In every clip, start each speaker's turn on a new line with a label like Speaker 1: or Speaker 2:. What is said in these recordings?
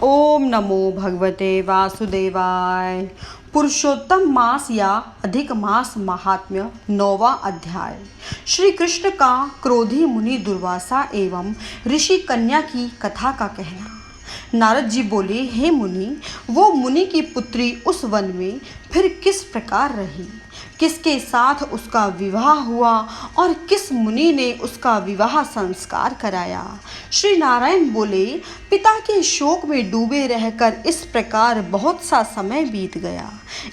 Speaker 1: ओम नमो भगवते वासुदेवाय। पुरुषोत्तम मास या अधिक मास महात्म्य 9वां अध्याय। श्री कृष्ण का क्रोधी मुनि दुर्वासा एवं ऋषि कन्या की कथा का कहना। नारद जी बोले, हे मुनि, वो मुनि की पुत्री उस वन में फिर किस प्रकार रही, किसके साथ उसका विवाह हुआ और किस मुनि ने उसका विवाह संस्कार कराया। श्री नारायण बोले, पिता के शोक में डूबे रहकर इस प्रकार बहुत सा समय बीत गया।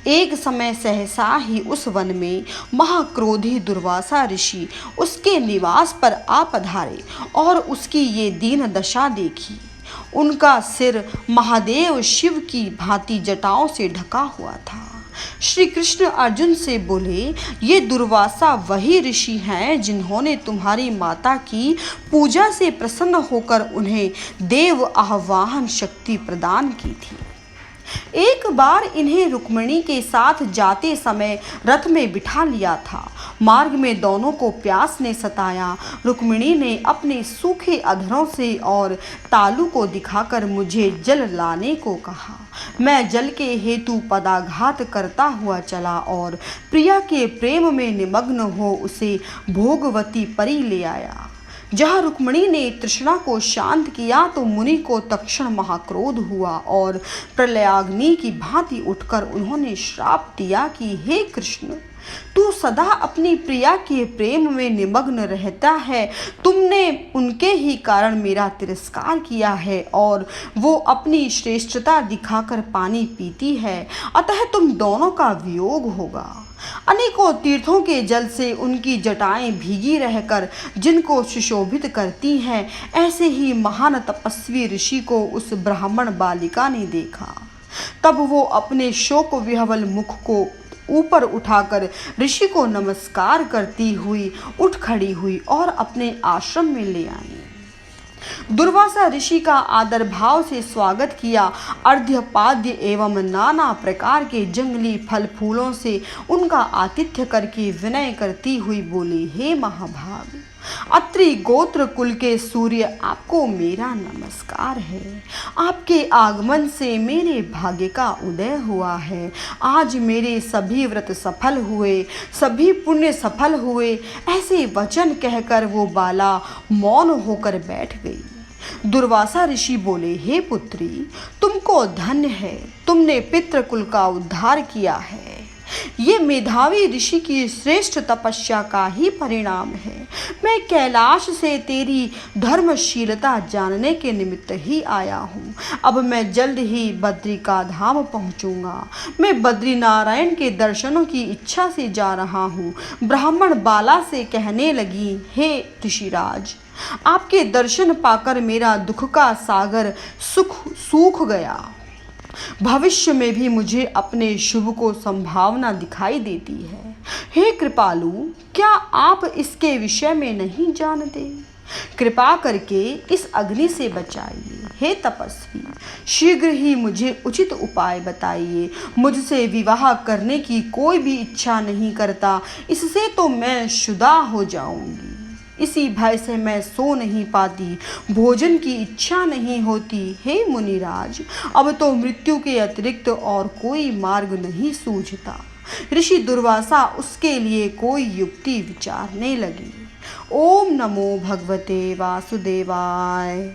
Speaker 1: एक समय सहसा ही उस वन में महाक्रोधी दुर्वासा ऋषि उसके निवास पर आ पधारे और उसकी ये दीन दशा देखी। उनका सिर महादेव शिव की भांति जटाओं से ढका हुआ था। श्री कृष्ण अर्जुन से बोले, ये दुर्वासा वही ऋषि हैं जिन्होंने तुम्हारी माता की पूजा से प्रसन्न होकर उन्हें देव आह्वान शक्ति प्रदान की थी। एक बार इन्हें रुक्मिणी के साथ जाते समय रथ में बिठा लिया था। मार्ग में दोनों को प्यास ने सताया। रुक्मिणी ने अपने सूखे अधरों से और तालू को दिखाकर मुझे जल लाने को कहा। मैं जल के हेतु पदाघात करता हुआ चला और प्रिया के प्रेम में निमग्न हो उसे भोगवती परी ले आया। जहाँ रुक्मिणी ने तृष्णा को शांत किया तो मुनि को तत्क्षण महाक्रोध हुआ और प्रलयाग्नि की भांति उठकर उन्होंने श्राप दिया कि हे कृष्ण, तू सदा अपनी प्रिया के प्रेम में निमग्न रहता है। तुमने उनके ही कारण मेरा तिरस्कार किया है और वो अपनी श्रेष्ठता दिखाकर पानी पीती है, अतः तुम दोनों का वियोग होगा। अनेकों तीर्थों के जल से उनकी जटाएं भीगी रहकर जिनको सुशोभित करती हैं, ऐसे ही महान तपस्वी ऋषि को उस ब्राह्मण बालिका ने देखा। तब वो अपने शोक विह्वल मुख को ऊपर उठाकर ऋषि को नमस्कार करती हुई उठ खड़ी हुई और अपने आश्रम में ले आई। दुर्वासा ऋषि का आदर भाव से स्वागत किया। अर्घ्यपाद्य एवं नाना प्रकार के जंगली फल फूलों से उनका आतिथ्य करके विनय करती हुई बोली, हे महाभाग, अत्रि गोत्र कुल के सूर्य, आपको मेरा नमस्कार है। आपके आगमन से मेरे भाग्य का उदय हुआ है। आज मेरे सभी व्रत सफल हुए, सभी पुण्य सफल हुए। ऐसे वचन कहकर वो बाला मौन होकर बैठ गई। दुर्वासा ऋषि बोले, हे पुत्री, तुमको धन्य है, तुमने पितृकुल का उद्धार किया है। ये मेधावी ऋषि की श्रेष्ठ तपस्या का ही परिणाम है। मैं कैलाश से तेरी धर्मशीलता जानने के निमित्त ही आया हूँ। अब मैं जल्द ही बद्री का धाम पहुँचूंगा। मैं बद्री नारायण के दर्शनों की इच्छा से जा रहा हूँ। ब्राह्मण बाला से कहने लगी, हे ऋषिराज, आपके दर्शन पाकर मेरा दुख का सागर सूख गया। भविष्य में भी मुझे अपने शुभ को संभावना दिखाई देती है। हे कृपालु, क्या आप इसके विषय में नहीं जानते? कृपा करके इस अग्नि से बचाइए। हे तपस्वी, शीघ्र ही मुझे उचित उपाय बताइए। मुझसे विवाह करने की कोई भी इच्छा नहीं करता, इससे तो मैं शुदा हो जाऊंगी। इसी भय से मैं सो नहीं पाती, भोजन की इच्छा नहीं होती। हे मुनिराज, अब तो मृत्यु के अतिरिक्त और कोई मार्ग नहीं सूझता। ऋषि दुर्वासा उसके लिए कोई युक्ति विचारने लगी। ओम नमो भगवते वासुदेवाय।